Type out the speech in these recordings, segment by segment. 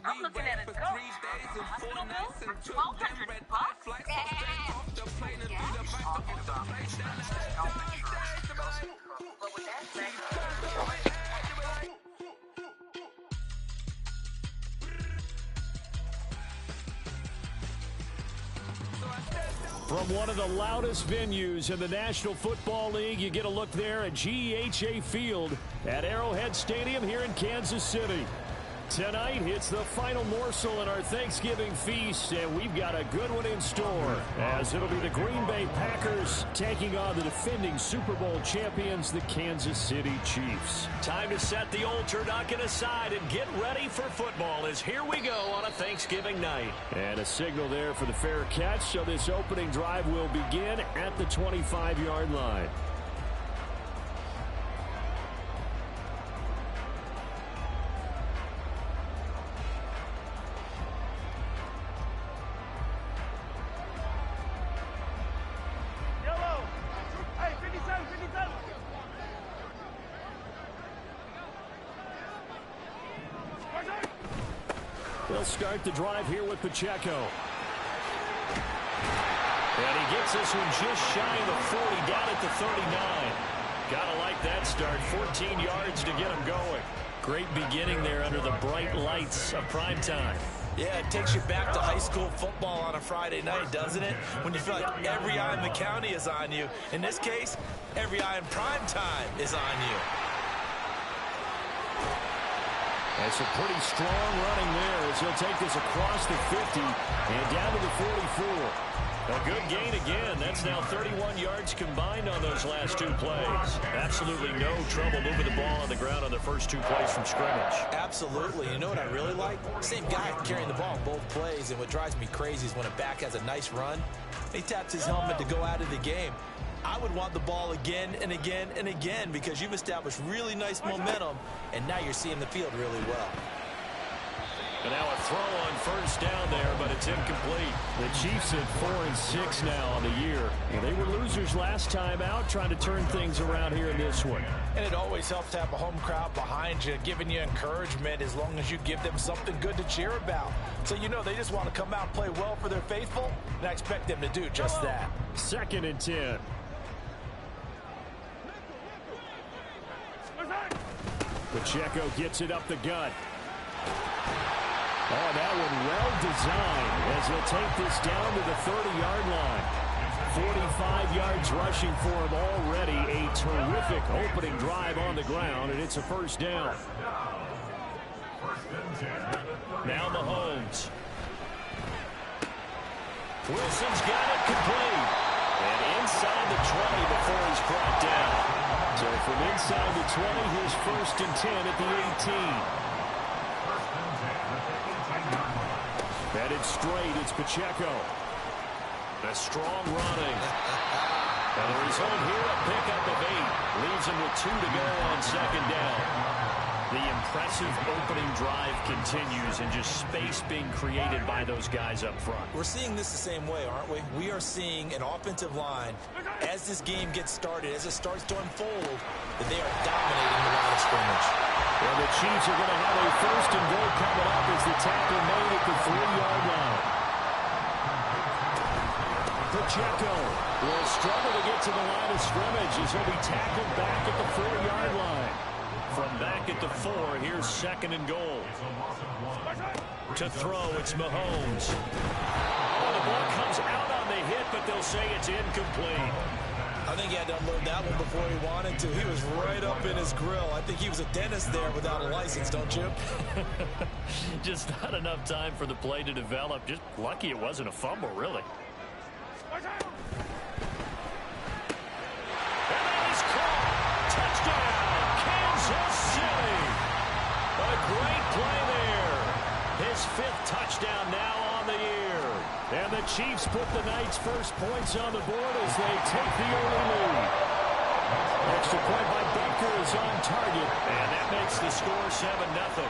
I'm looking at a goat. Hospital bill for $1,200. What would that say? From one of the loudest venues in the National Football League, you get a look there at GEHA Field at Arrowhead Stadium here in Kansas City. Tonight, it's the final morsel in our Thanksgiving feast, and we've got a good one in store, as it'll be the Green Bay Packers taking on the defending Super Bowl champions, the Kansas City Chiefs. Time to set the old turducken aside and get ready for football, as here we go on a Thanksgiving night. And a signal there for the fair catch, so this opening drive will begin at the 25-yard line. They'll start the drive here with Pacheco. And he gets this one just shy of the 40, down at the 39. Gotta like that start. 14 yards to get him going. Great beginning there under the bright lights of prime time. Yeah, it takes you back to high school football on a Friday night, doesn't it? When you feel like every eye in the county is on you. In this case, every eye in prime time is on you. That's a pretty strong running there as he'll take this across the 50 and down to the 44. A good gain again. That's now 31 yards combined on those last two plays. Absolutely no trouble moving the ball on the ground on the first two plays from scrimmage. Absolutely. You know what I really like? Same guy carrying the ball in both plays, and what drives me crazy is when a back has a nice run, he taps his helmet to go out of the game. I would want the ball again and again and again because you've established really nice momentum, and now you're seeing the field really well. And now a throw on first down there, but it's incomplete. The Chiefs at 4-6 now on the year. Well, they were losers last time out, trying to turn things around here in this one. And it always helps to have a home crowd behind you, giving you encouragement as long as you give them something good to cheer about. So you know they just want to come out and play well for their faithful, and I expect them to do just that. 2nd and 10. Pacheco gets it up the gut. Oh, that one well designed as he'll take this down to the 30-yard line. 45 yards rushing for him already. A terrific opening drive on the ground, and it's a first down. Now Mahomes. Wilson's got it complete. And inside the 20 before he's brought down. So from inside the 20, here's 1st and 10 at the 18. Headed straight, it's Pacheco. A strong running. And the result here, a pickup of 8. Leaves him with 2 to go on 2nd down. The impressive opening drive continues, and just space being created by those guys up front. We're seeing this the same way, aren't we? We are seeing an offensive line, as this game gets started, as it starts to unfold, that they are dominating the line of scrimmage. Well, the Chiefs are going to have a 1st and goal coming up as the tackle made at the 3-yard line. Pacheco will struggle to get to the line of scrimmage as he'll be tackled back at the 4-yard line. From back at the 4, here's 2nd and goal. To throw, it's Mahomes. Well, the ball comes out on the hit, but they'll say it's incomplete. I think he had to unload that one before he wanted to. He was right up in his grill. I think he was a dentist there without a license, don't you? Just not enough time for the play to develop. Just lucky it wasn't a fumble, really. And that is caught. Touchdown, Kansas City. A great play there. His 5th touchdown now on the year. And the Chiefs put the night's first points on the board as they take the early lead. Extra point by Butker is on target, and that makes the score 7-0.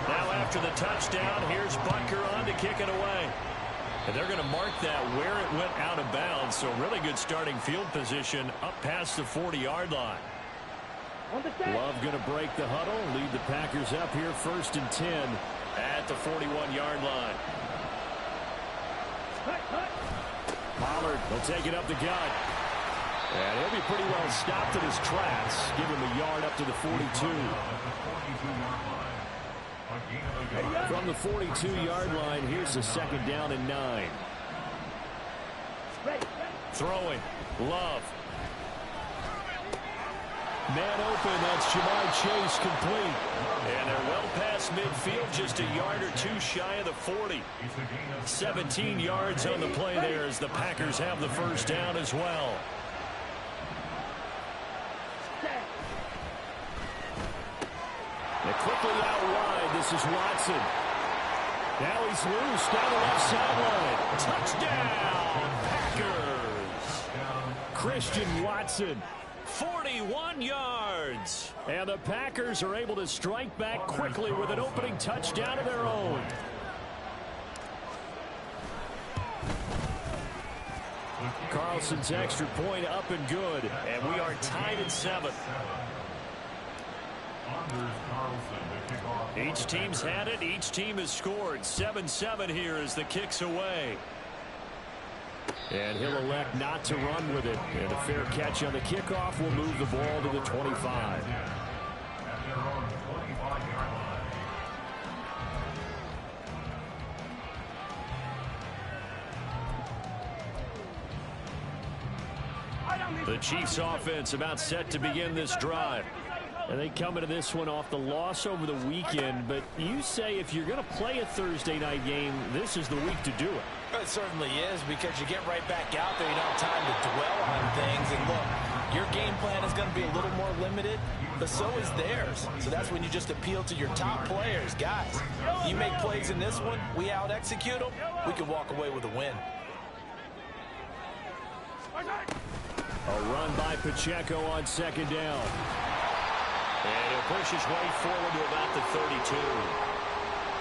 Now after the touchdown, here's Butker on to kick it away. And they're going to mark that where it went out of bounds, so really good starting field position up past the 40-yard line. Love going to break the huddle, lead the Packers up here 1st and 10 at the 41-yard line. Pollard will take it up the gut. And he'll be pretty well stopped in his tracks. Give him a yard up to the 42. From the 42-yard line, here's the 2nd down and 9. Throwing. Love. Man open, that's Jamar Chase complete. And they're well past midfield, just a yard or two shy of the 40. 17 yards on the play there as the Packers have the first down as well. They're quickly out wide. This is Watson. Now he's loose down the left sideline. Touchdown, Packers. Christian Watson. 41 yards. And the Packers are able to strike back quickly with an opening touchdown of their own. Carlson's extra point up and good. And we are tied at 7. Each team's had it. Each team has scored. 7-7 here as the kick's away. And he'll elect not to run with it. And a fair catch on the kickoff will move the ball to the 25. The Chiefs offense about set to begin this drive. And they come into this one off the loss over the weekend. But you say if you're going to play a Thursday night game, this is the week to do it. It certainly is, because you get right back out there. You don't have time to dwell on things. And look, your game plan is going to be a little more limited, but so is theirs. So that's when you just appeal to your top players. Guys, you make plays in this one, we out-execute them, we can walk away with a win. A run by Pacheco on 2nd down. And he'll push his way forward to about the 32.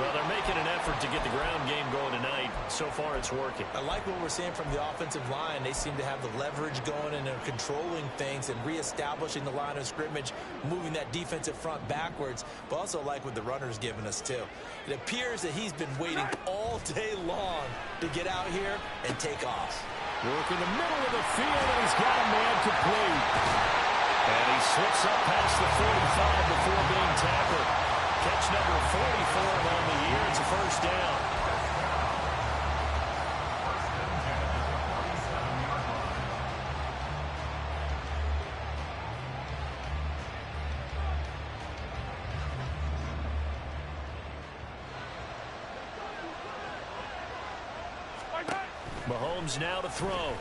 Well, they're making an effort to get the ground game going tonight. So far, it's working. I like what we're seeing from the offensive line. They seem to have the leverage going, and they're controlling things and reestablishing the line of scrimmage, moving that defensive front backwards, but also like what the runner's giving us, too. It appears that he's been waiting all day long to get out here and take off. Work in the middle of the field, and he's got a man complete. And he slips up past the 45 before being tackled. Catch number 44 on the year. It's a first down. Mahomes now to throw.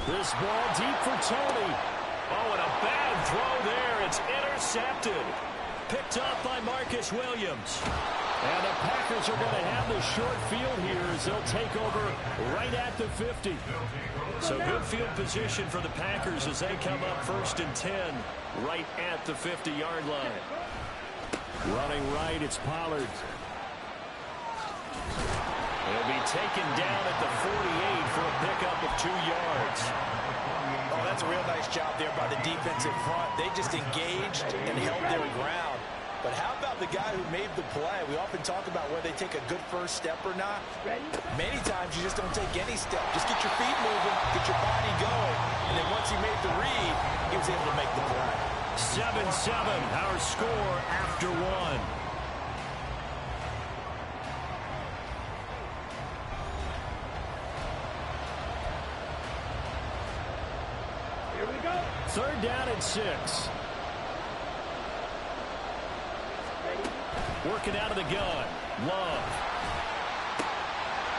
This ball deep for Tony. Oh, and a bad throw there. It's intercepted. Picked up by Marcus Williams. And the Packers are going to have the short field here as they'll take over right at the 50. So good field position for the Packers as they come up 1st and 10 right at the 50-yard line. Running right, it's Pollard. He'll be taken down at the 48 for a pickup of 2 yards. Oh, that's a real nice job there by the defensive front. They just engaged and held their ground. But how about the guy who made the play? We often talk about whether they take a good first step or not. Many times you just don't take any step. Just get your feet moving, get your body going. And then once he made the read, he was able to make the play. 7-7, our score after 1. Here we go. 3rd down and 6. Working out of the gun. Love.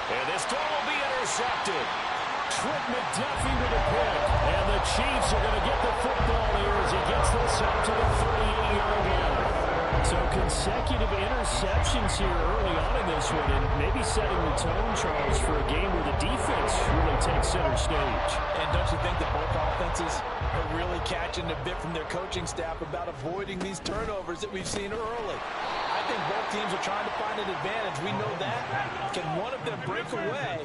And this throw will be intercepted. Trent McDuffie with a pick. And the Chiefs are going to get the football here as he gets this up to the 38-yard line. So consecutive interceptions here early on in this one, and maybe setting the tone, Charles, for a game where the defense really takes center stage. And don't you think that both offenses are really catching a bit from their coaching staff about avoiding these turnovers that we've seen early? I think both teams are trying to find an advantage. We know that. Can one of them break away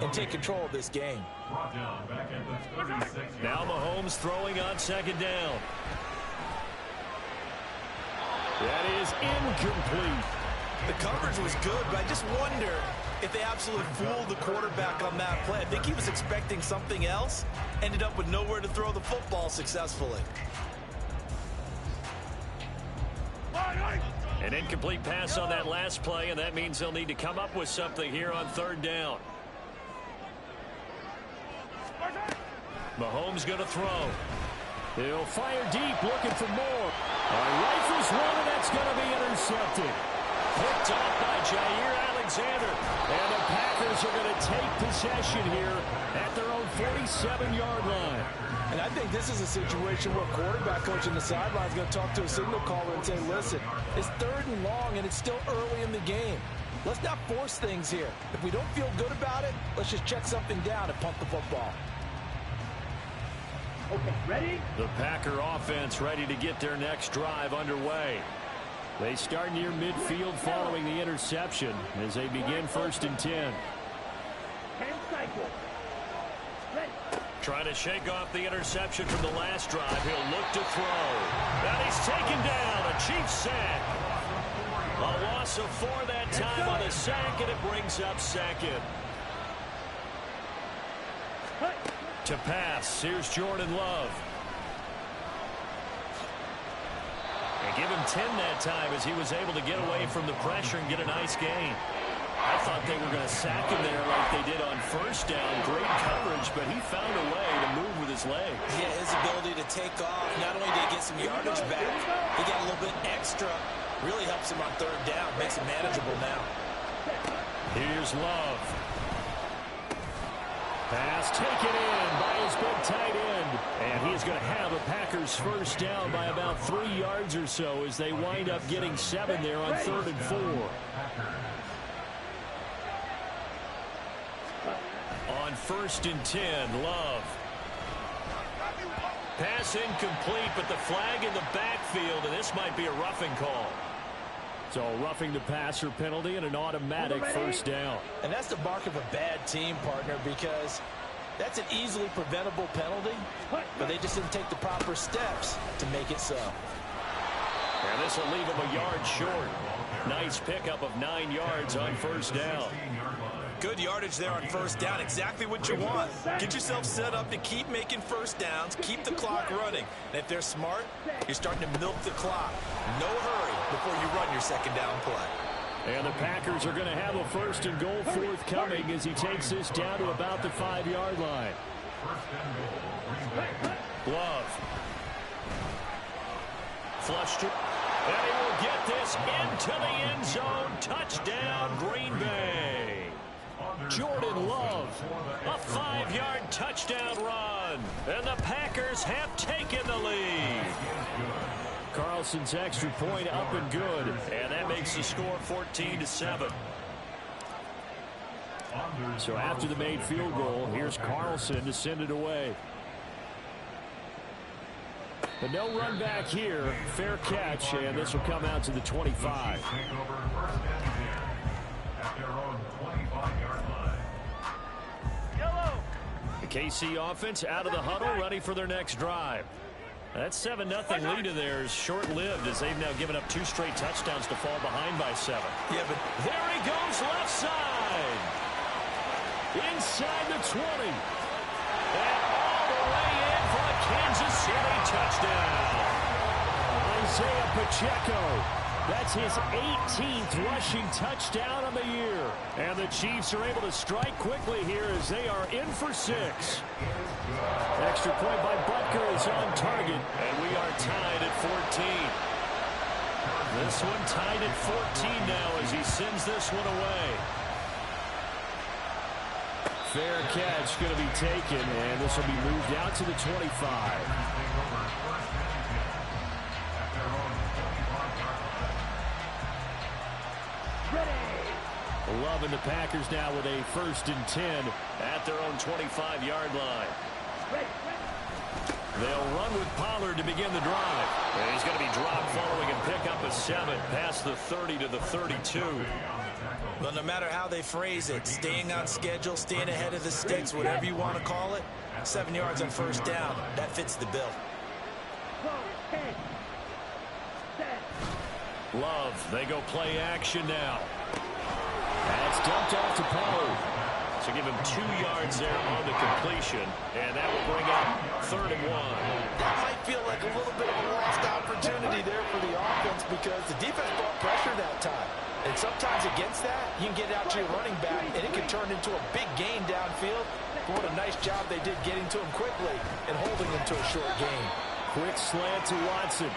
and take control of this game? Now Mahomes throwing on 2nd down. That is incomplete. The coverage was good, but I just wonder if they absolutely fooled the quarterback on that play. I think he was expecting something else, ended up with nowhere to throw the football successfully. An incomplete pass on that last play, and that means they'll need to come up with something here on third down. Mahomes going to throw. He'll fire deep, looking for more. Rifles one, and that's going to be intercepted. Picked off by Jair Alexander. And the Packers are going to take possession here at their own 47-yard line. And I think this is a situation where quarterback coach in the sideline is going to talk to a signal caller and say, listen, it's 3rd and long, and it's still early in the game. Let's not force things here. If we don't feel good about it, let's just check something down and punt the football. Okay, ready? The Packer offense ready to get their next drive underway. They start near midfield following the interception as they begin 1st and 10. 10 cycles. Ready. Trying to shake off the interception from the last drive. He'll look to throw. And he's taken down. A Chiefs sack. A loss of 4 that time on the sack, and it brings up 2nd. To pass, here's Jordan Love. And give him 10 that time as he was able to get away from the pressure and get a nice gain. I thought they were going to sack him there like they did on 1st down. Great coverage, but he found a way to move with his legs. Yeah, his ability to take off, not only did he get some yardage back, he got a little bit extra. Really helps him on 3rd down, makes it manageable now. Here's Love. Pass taken in by his big tight end. And he's going to have a Packers 1st down by about 3 yards or so as they wind up getting 7 there on 3rd and 4. On 1st and 10, Love. Pass incomplete, but the flag in the backfield, and this might be a roughing call. So roughing the passer penalty and an automatic 1st down. And that's the mark of a bad team, partner, because that's an easily preventable penalty, but they just didn't take the proper steps to make it so. And this will leave him a yard short. Nice pickup of 9 yards on 1st down. Good yardage there on 1st down. Exactly what you want. Get yourself set up to keep making 1st downs, keep the clock running. And if they're smart, you're starting to milk the clock. No hurry before you run your 2nd down play. And the Packers are going to have a 1st and goal forthcoming as he takes this down to about the 5-yard line. Love. Flushed it. And he will get this into the end zone. Touchdown, Green Bay. Jordan Love, a 5-yard touchdown run. And the Packers have taken the lead. Carlson's extra point up and good. And that makes the score 14-7. So after the made field goal, here's Carlson to send it away. But no run back here. Fair catch, and this will come out to the 25. The KC offense out of the huddle, ready for their next drive. That 7-0 lead of theirs short-lived as they've now given up 2 straight touchdowns to fall behind by 7. Yeah, but there he goes left side. Inside the 20. And all the way in for a Kansas City touchdown. Isaiah Pacheco. That's his 18th rushing touchdown of the year. And the Chiefs are able to strike quickly here as they are in for 6. Extra point by Butker is on target. And we are tied at 14. This one tied at 14 now as he sends this one away. Fair catch going to be taken, and this will be moved out to the 25. Love and the Packers now with a 1st and 10 at their own 25-yard line. They'll run with Pollard to begin the drive. And he's going to be dropped following a pickup of 7 past the 30 to the 32. Well, no matter how they phrase it, staying on schedule, staying ahead of the sticks, whatever you want to call it, 7 yards on 1st down, that fits the bill. Love, they go play action now. That's dumped off to Pollard. So give him 2 yards there on the completion, and that will bring up 3rd and 1. That might feel like a little bit of a lost opportunity there for the offense because the defense brought pressure that time. And sometimes against that, you can get out to your running back, and it can turn into a big gain downfield. But what a nice job they did getting to him quickly and holding him to a short gain. Quick slant to Watson.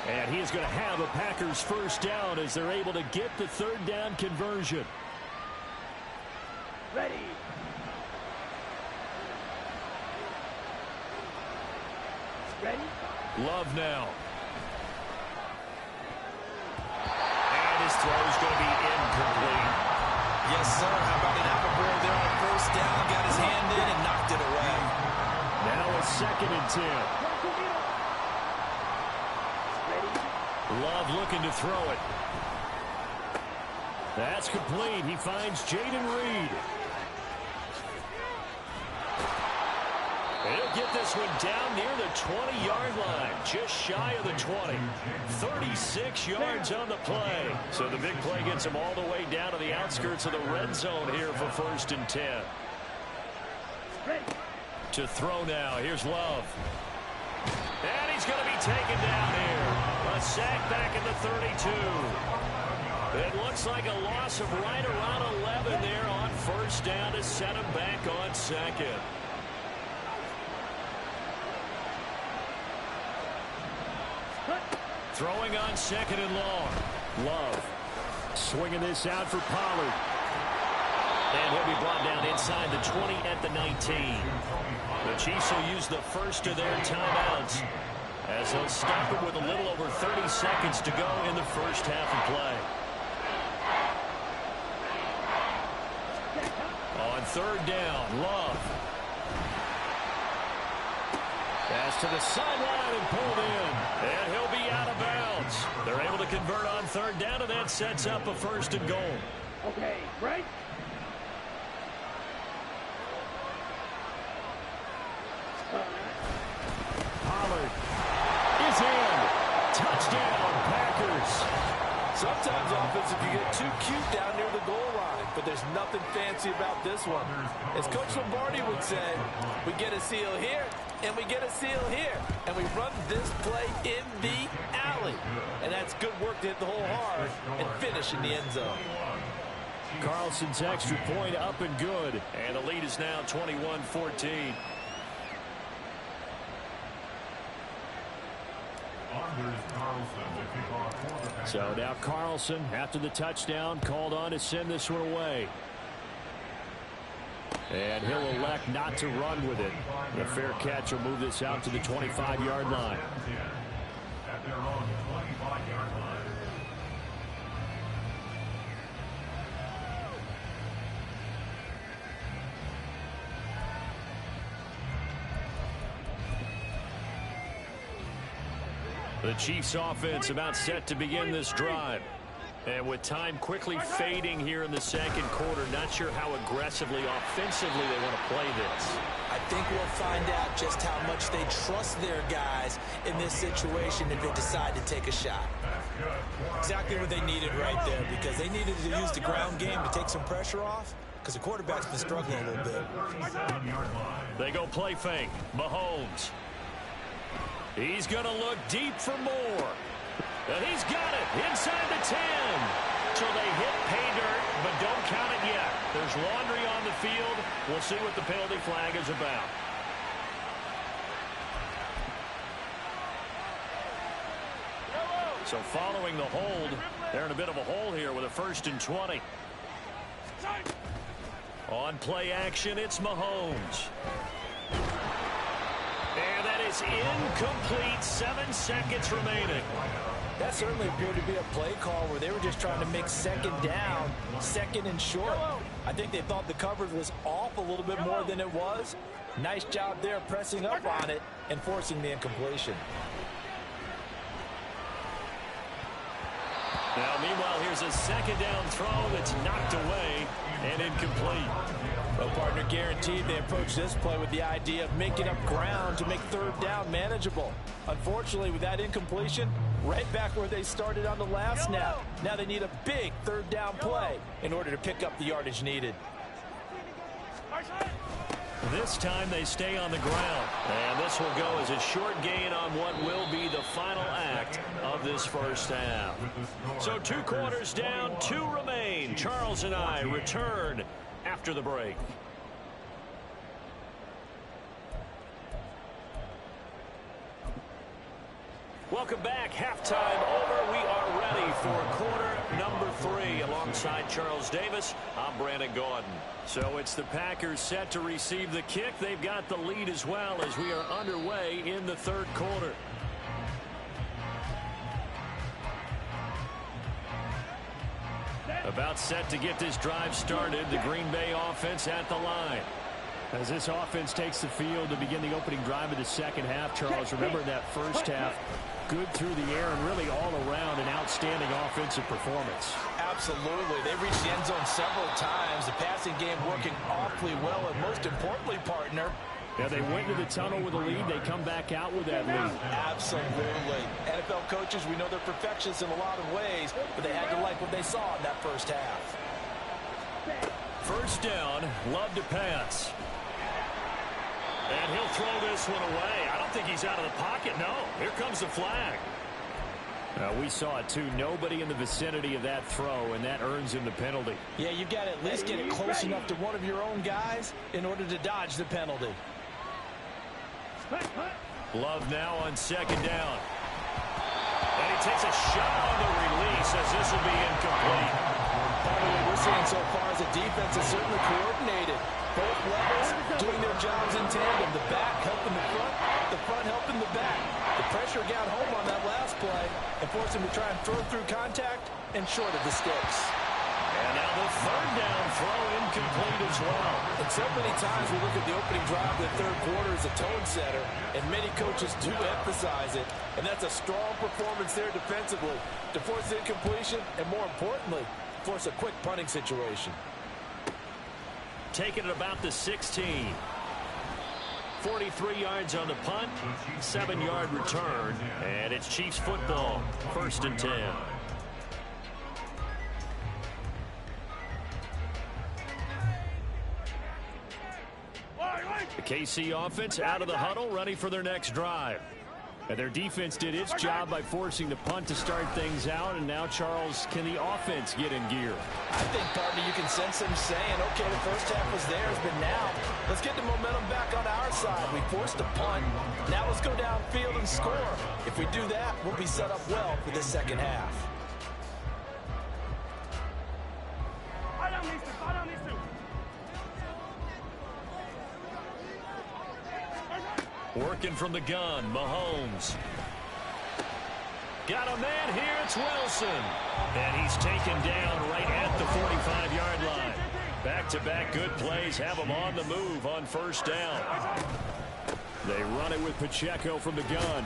And he is going to have a Packers first down as they're able to get the 3rd down conversion. Ready. Ready. Love now. And his throw is going to be incomplete. Yes, sir. How about an apple boy there on 1st down? Got his hand in and knocked it away. Now a 2nd and 10. Love looking to throw it. That's complete. He finds Jaden Reed. He'll get this one down near the 20-yard line, just shy of the 20. 36 yards on the play. So the big play gets him all the way down to the outskirts of the red zone here for 1st and 10. To throw now, here's Love. And he's going to be taken down here. A sack back at the 32. It looks like a loss of right around 11 there on 1st down to set him back on 2nd. Throwing on 2nd and long. Love swinging this out for Pollard. And he'll be brought down inside the 20 at the 19. The Chiefs will use the first of their timeouts as they'll stop it with a little over 30 seconds to go in the first half of play. On 3rd down, Love. Pass to the sideline and pulled in. And he'll be out of bounds. They're able to convert on 3rd down, and that sets up a 1st and goal. Okay, break. Pollard is in. Touchdown, Packers. Sometimes offense, if you get too cute down near the goal line, but there's nothing fancy about this one. As Coach Lombardi would say, we get a seal here, and we get a seal here, and we run this play in the alley. And that's good work to hit the hole hard and finish in the end zone. Carlson's extra point up and good, and the lead is now 21-14. So now Carlson, after the touchdown, called on to send this one away. And he'll elect not to run with it. The fair catch will move this out to the 25-yard line. The Chiefs offense about set to begin this drive. And with time quickly fading here in the 2nd quarter, not sure how aggressively, offensively they want to play this. I think we'll find out just how much they trust their guys in this situation if they decide to take a shot. Exactly what they needed right there, because they needed to use the ground game to take some pressure off, because the quarterback's been struggling a little bit. They go play fake. Mahomes. He's going to look deep for more. And he's got it inside the 10. So they hit pay dirt, but don't count it yet. There's laundry on the field. We'll see what the penalty flag is about. So following the hold, they're in a bit of a hole here with a 1st and 20. On play action, it's Mahomes. And that is incomplete. 7 seconds remaining. That certainly appeared to be a play call where they were just trying to make 2nd down, 2nd and short. I think they thought the coverage was off a little bit more than it was. Nice job there pressing up on it and forcing the incompletion. Now, meanwhile, here's a 2nd down throw that's knocked away and incomplete. Well, partner, guaranteed they approach this play with the idea of making up ground to make 3rd down manageable. Unfortunately, with that incompletion, right back where they started on the last snap. Now they need a big third down play in order to pick up the yardage needed. This time they stay on the ground. And this will go as a short gain on what will be the final act of this first half. So 2 quarters down, 2 remain. Charles and I return after the break. Welcome back. Halftime over. We are ready for quarter number 3. Alongside Charles Davis, I'm Brandon Gordon. So it's the Packers set to receive the kick. They've got the lead as well as we are underway in the third quarter. About set to get this drive started. The Green Bay offense at the line. As this offense takes the field to begin the opening drive of the second half, Charles, remember that first half, good through the air and really all around an outstanding offensive performance. Absolutely. They reached the end zone several times. The passing game working awfully well, and most importantly, partner, yeah, they went to the tunnel with a lead. They come back out with that lead. Absolutely. NFL coaches, we know they're perfectionists in a lot of ways, but they had to like what they saw in that first half. First down, Love to pass. And he'll throw this one away. I don't think he's out of the pocket. No, here comes the flag. We saw it too. Nobody in the vicinity of that throw, and that earns him the penalty. Yeah, you've got to at least get it close enough to one of your own guys in order to dodge the penalty. Love now on second down. And he takes a shot on the release as this will be incomplete. Part of what we're seeing so far is the defense is certainly coordinated. Both levels doing their jobs in tandem. The back helping the front helping the back. The pressure got home on that last play and forced him to try and throw through contact and short of the sticks. And now the third down throw incomplete as well. And so many times we look at the opening drive of the third quarter as a tone setter, and many coaches do emphasize it. And that's a strong performance there defensively to force incompletion and, more importantly, force a quick punting situation. Taking it about the 16. 43 yards on the punt, 7-yard return, and it's Chiefs football, 1st and 10. The KC offense out of the huddle, ready for their next drive. And their defense did its job by forcing the punt to start things out. And now, Charles, can the offense get in gear? I think, partner, you can sense them saying, okay, the first half was theirs, but now let's get the momentum back on our side. We forced a punt. Now let's go downfield and score. If we do that, we'll be set up well for the second half. Working from the gun, Mahomes. Got a man here, it's Wilson. And he's taken down right at the 45-yard line. Back-to-back good plays have him on the move on first down. They run it with Pacheco from the gun.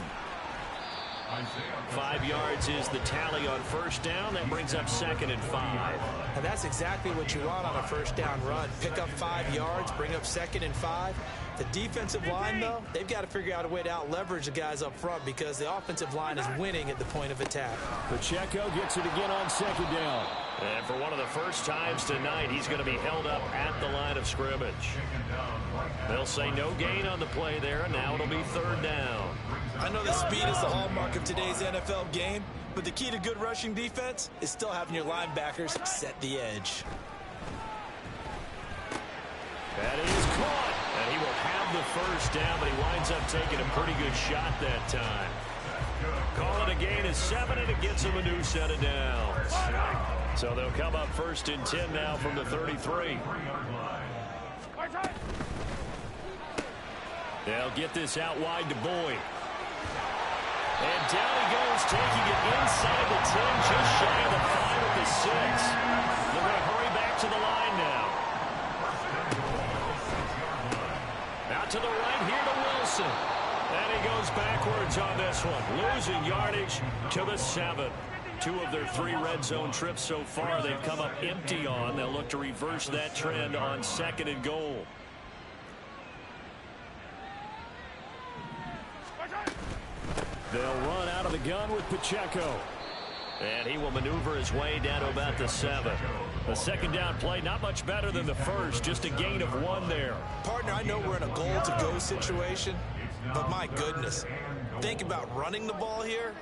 5 yards is the tally on first down. That brings up 2nd and 5. And that's exactly what you want on a first down run. Pick up 5 yards, bring up 2nd and 5. The defensive line, though, they've got to figure out a way to out-leverage the guys up front because the offensive line is winning at the point of attack. Pacheco gets it again on 2nd down. And for one of the first times tonight, he's going to be held up at the line of scrimmage. They'll say no gain on the play there, and now it'll be 3rd down. I know the speed is the hallmark of today's NFL game, but the key to good rushing defense is still having your linebackers set the edge. That is caught, and he will have the first down, but he winds up taking a pretty good shot that time. Call it a gain of 7, and it gets him a new set of downs. So they'll come up 1st and 10 now from the 33. They'll get this out wide to Boyd. And down he goes, taking it inside the 10, just shy of the 5 at the 6. They're going to hurry back to the line now. Out to the right here to Wilson. And he goes backwards on this one, losing yardage to the 7. 2 of their 3 red zone trips so far they've come up empty on. They'll look to reverse that trend on 2nd and goal. They'll run out of the gun with Pacheco. And he will maneuver his way down to about the 7. The second down play, not much better than the first, just a gain of 1 there. Partner, I know we're in a goal-to-go situation, but my goodness, think about running the ball here.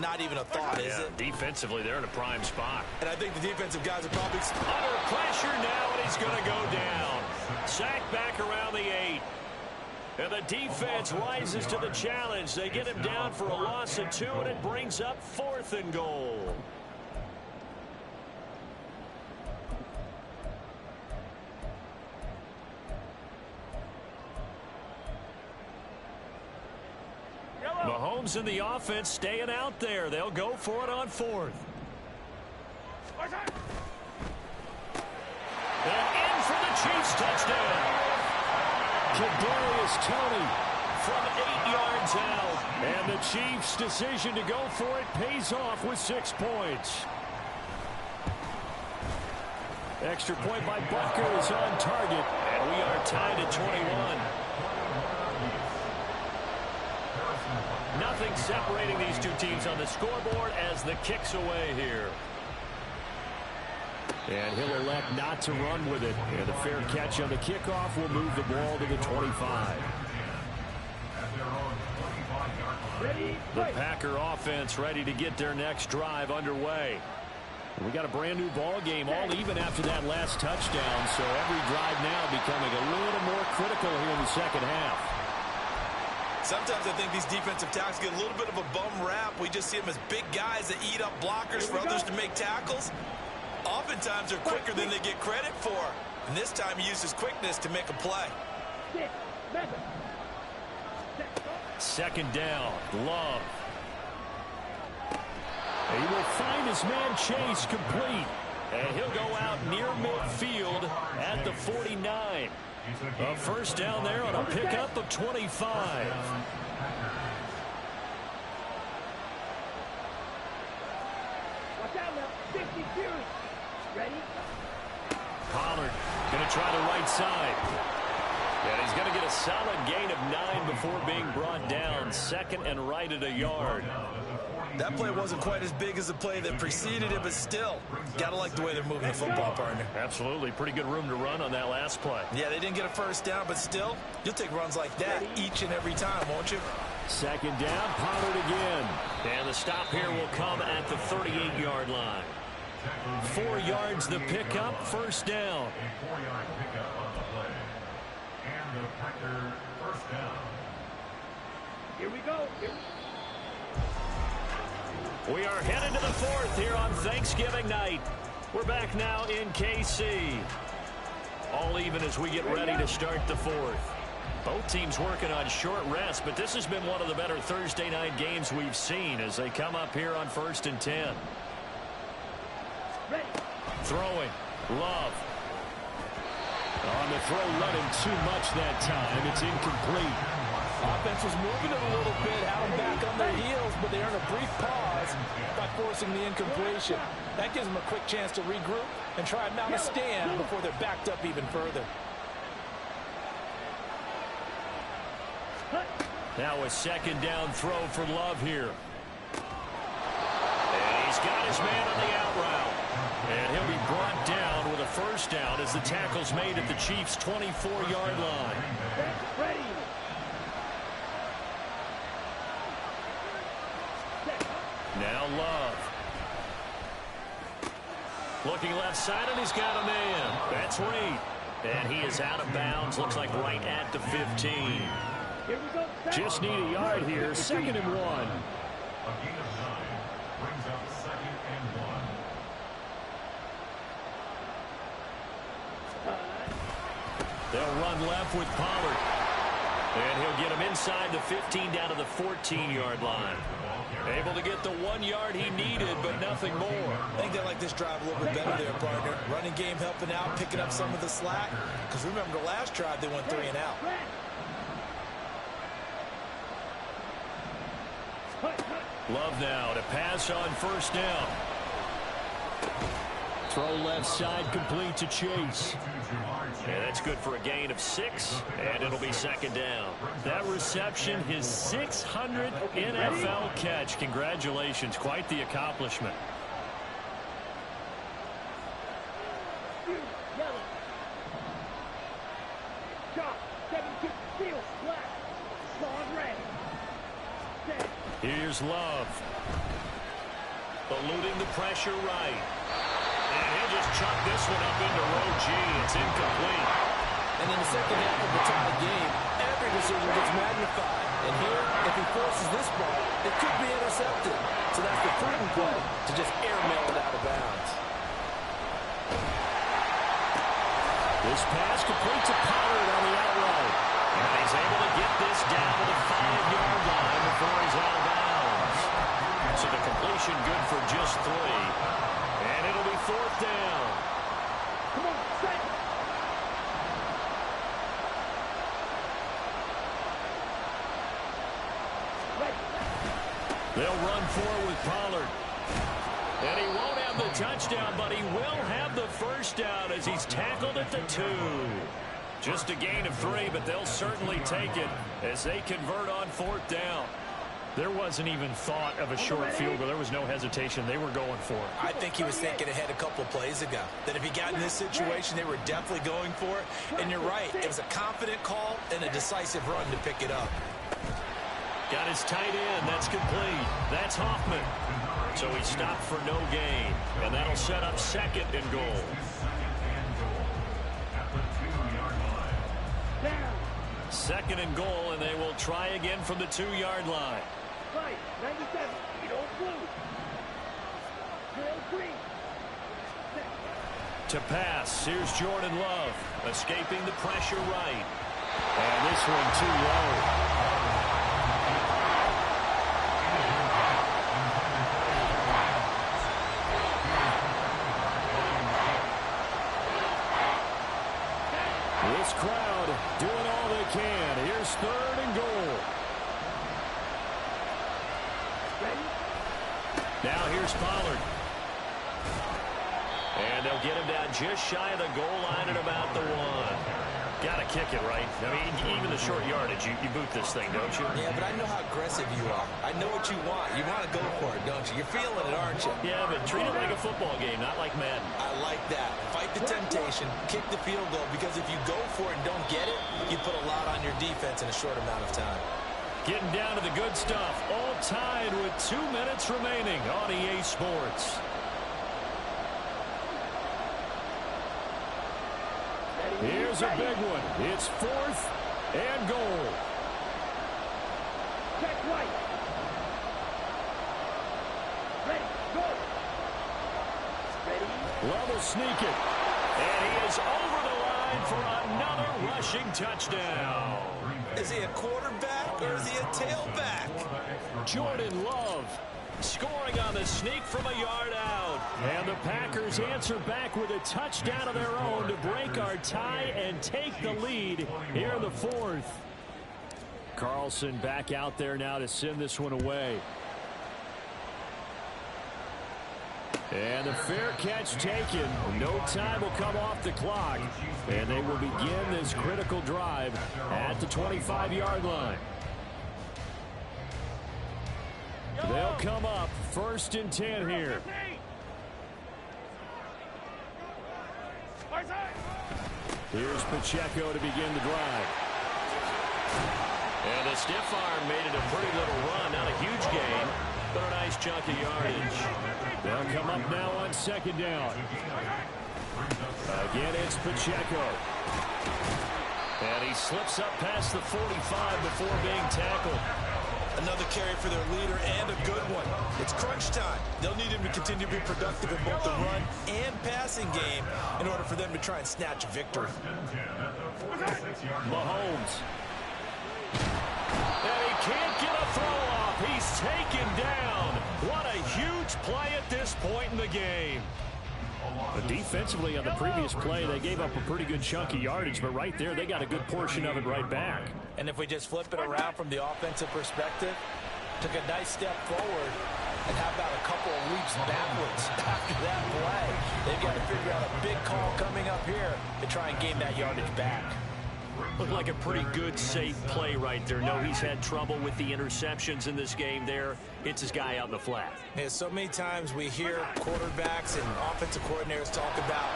Not even a thought, is it? Defensively, they're in a prime spot. And I think the defensive guys are probably under pressure now, and he's going to go down. Sacked back around the 8. And the defense rises to the challenge. They get him down for a loss of 2, and it brings up 4th and goal. Mahomes and the offense staying out there. They'll go for it on 4th. And in for the Chiefs touchdown. Kadarius Toney from 8 yards out. And the Chiefs' decision to go for it pays off with 6 points. Extra point by Butker is on target. And we are tied at 21. Nothing separating these two teams on the scoreboard as the kick's away here. And he'll elect not to run with it. And a fair catch on the kickoff will move the ball to the 25. The Packer offense ready to get their next drive underway. We got a brand new ball game, all even after that last touchdown. So every drive now becoming a little more critical here in the second half. Sometimes I think these defensive tackles get a little bit of a bum rap. We just see them as big guys that eat up blockers for others to make tackles. Oftentimes they're quicker than they get credit for. And this time he uses quickness to make a play. Second down, Love. He will find his man Chase complete. And he'll go out near midfield at the 49. A first down there on a pickup of 25. Watch out now. 52. Ready? Pollard going to try the right side. And he's going to get a solid gain of 9 before being brought down. Second and right at a yard. That play wasn't quite as big as the play that preceded it, but still, got to like the way they're moving the football, partner. Absolutely. Pretty good room to run on that last play. Yeah, they didn't get a first down, but still, you'll take runs like that each and every time, won't you? Second down, Pollard again. And the stop here will come at the 38-yard line. 4 yards the pickup, first down. Here we go. We are headed to the 4th here on Thanksgiving night. We're back now in KC. All even as we get ready to start the 4th. Both teams working on short rest, but this has been one of the better Thursday night games we've seen as they come up here on 1st and 10. Ready. Throwing. Love. On the throw, let him too much that time. It's incomplete. Offense was moving it a little bit, had them back on their heels, but they earned a brief pause by forcing the incompletion. That gives them a quick chance to regroup and try and mount a stand before they're backed up even further. Now a second down throw for Love here. And he's got his man on the out route. And he'll be brought down with a first down as the tackle's made at the Chiefs' 24-yard line. Ready. Now Love. Looking left side, and he's got a man. That's Reed. And he is out of bounds. Looks like right at the 15. Here we go. Just need a yard here. 2nd and 1. They'll run left with Pollard. And he'll get him inside the 15 down to the 14-yard line. Able to get the 1 yard he needed, but nothing more. I think they like this drive a little bit better there, partner. Running game helping out, picking up some of the slack. Because remember the last drive, they went 3 and out. Love now to pass on first down. Throw left side complete to Chase. And that's good for a gain of 6, and it'll be second down. That reception, his 600th NFL catch. Congratulations, quite the accomplishment. Here's Love. Eluding the pressure right. And he'll just chuck this one up into row G. It's incomplete. And in the second half of the tie game, every decision gets magnified. And here, if he forces this ball, it could be intercepted. So that's the prudent play to just airmail it out of bounds. This pass complete to Pollard on the outright. And he's able to get this down to the 5-yard line before he's out of bounds. So the completion good for just 3. And it'll be 4th down. Come on, set. They'll run forward with Pollard. And he won't have the touchdown, but he will have the first down as he's tackled at the 2. Just a gain of 3, but they'll certainly take it as they convert on 4th down. There wasn't even thought of a short field goal. There was no hesitation. They were going for it. I think he was thinking ahead a couple of plays ago. That if he got in this situation, they were definitely going for it. And you're right. It was a confident call and a decisive run to pick it up. Got his tight end. That's complete. That's Hoffman. So he stopped for no gain. And that'll set up 2nd and goal. Second and goal, and they will try again from the 2-yard line. 97. You don't lose. Drill green. To pass, here's Jordan Love, escaping the pressure right. And this one too low. This crowd doing all they can. Here's 3rd and goal. Now here's Pollard. And they'll get him down just shy of the goal line at about the 1. Got to kick it, right? I mean, even the short yardage, you boot this thing, don't you? Yeah, but I know how aggressive you are. I know what you want. You want to go for it, don't you? You're feeling it, aren't you? Yeah, but treat it like a football game, not like Madden. I like that. Fight the temptation. Kick the field goal, because if you go for it and don't get it, you put a lot on your defense in a short amount of time. Getting down to the good stuff. All tied with 2 minutes remaining on EA Sports. Here's a big one. It's 4th and goal. Check right. Ready, go. Ready. Love will sneak it. And he is over the line for another rushing touchdown. Is he a quarterback or is he a tailback? Jordan Love scoring on the sneak from a yard out. And the Packers answer back with a touchdown of their own to break our tie and take the lead here in the 4th. Carlson back out there now to send this one away. And the fair catch taken. No time will come off the clock. And they will begin this critical drive at the 25-yard line. They'll come up 1st and 10 here. Here's Pacheco to begin the drive. And the stiff arm made it a pretty little run. Not a huge gain, but a nice chunk of yardage. They'll come up now on 2nd down. Again, it's Pacheco. And he slips up past the 45 before being tackled. Another carry for their leader, and a good one. It's crunch time. They'll need him to continue to be productive in both the run and passing game in order for them to try and snatch a victory. Mahomes. And he can't get a throw off. He's taken down. What a huge play at this point in the game. But defensively on the previous play, they gave up a pretty good chunk of yardage, but right there, they got a good portion of it right back. And if we just flip it around from the offensive perspective, took a nice step forward, and how about a couple of leaps backwards after that play? They've got to figure big call coming up here to try and gain that yardage back. Looked like a pretty good, safe play right there. No, he's had trouble with the interceptions in this game there. Hits his guy out in the flat. Yeah, so many times we hear quarterbacks and offensive coordinators talk about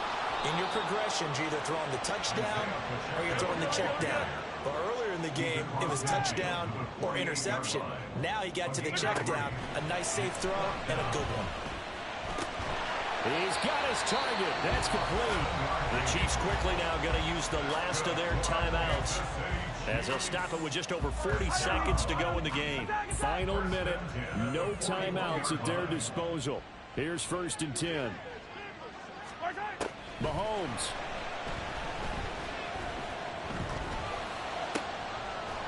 in your progressions, you're either throwing the touchdown or you're throwing the check down. But earlier in the game, it was touchdown or interception. Now he got to the check down, a nice safe throw, and a good one. He's got his target. That's complete. The Chiefs quickly now going to use the last of their timeouts, as they'll stop it with just over 40 seconds to go in the game. Final minute. No timeouts at their disposal. Here's 1st and 10. Mahomes.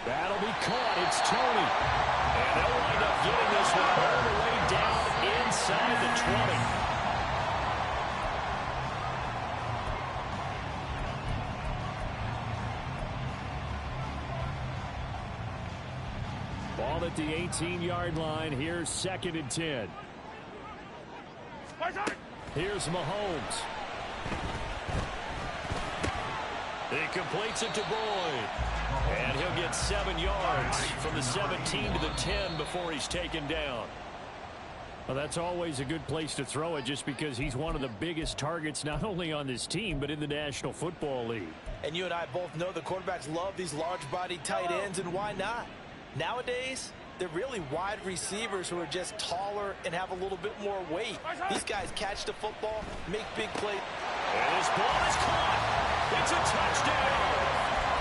That'll be caught. It's Tony. And they'll wind up getting this one all the way down inside the 20. Ball at the 18-yard line. Here's 2nd and 10. Here's Mahomes. He completes it to Boyd. And he'll get 7 yards from the 17 to the 10 before he's taken down. Well, that's always a good place to throw it, just because he's one of the biggest targets not only on this team but in the National Football League. And you and I both know the quarterbacks love these large-bodied tight ends, and why not? Nowadays, they're really wide receivers who are just taller and have a little bit more weight. These guys catch the football, make big plays. And his ball is caught. It's a touchdown.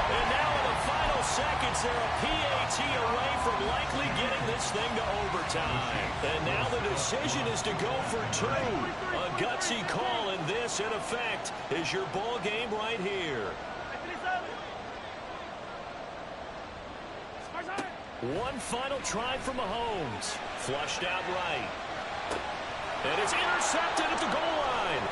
And now in the final seconds, they're a PAT away from likely getting this thing to overtime. And now the decision is to go for 2. A gutsy call, and this, in effect, is your ball game right here. One final try for Mahomes. Flushed out right. And it's intercepted at the goal line.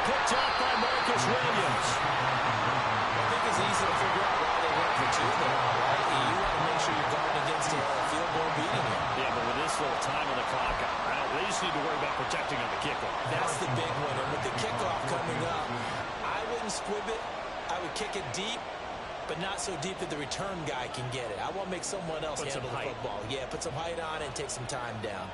Picked up by Marcus Williams. I think it's easy to figure out why they went for 2 there, right? You want to make sure you're guarding against a field goal beating you. Yeah, but with this little time on the clock, they just need to worry about protecting on the kickoff. That's the big one. And with the kickoff coming up, I wouldn't squib it. I would kick it deep, but not so deep that the return guy can get it. I want to make someone else handle the football. Yeah, put some height on it and take some time down.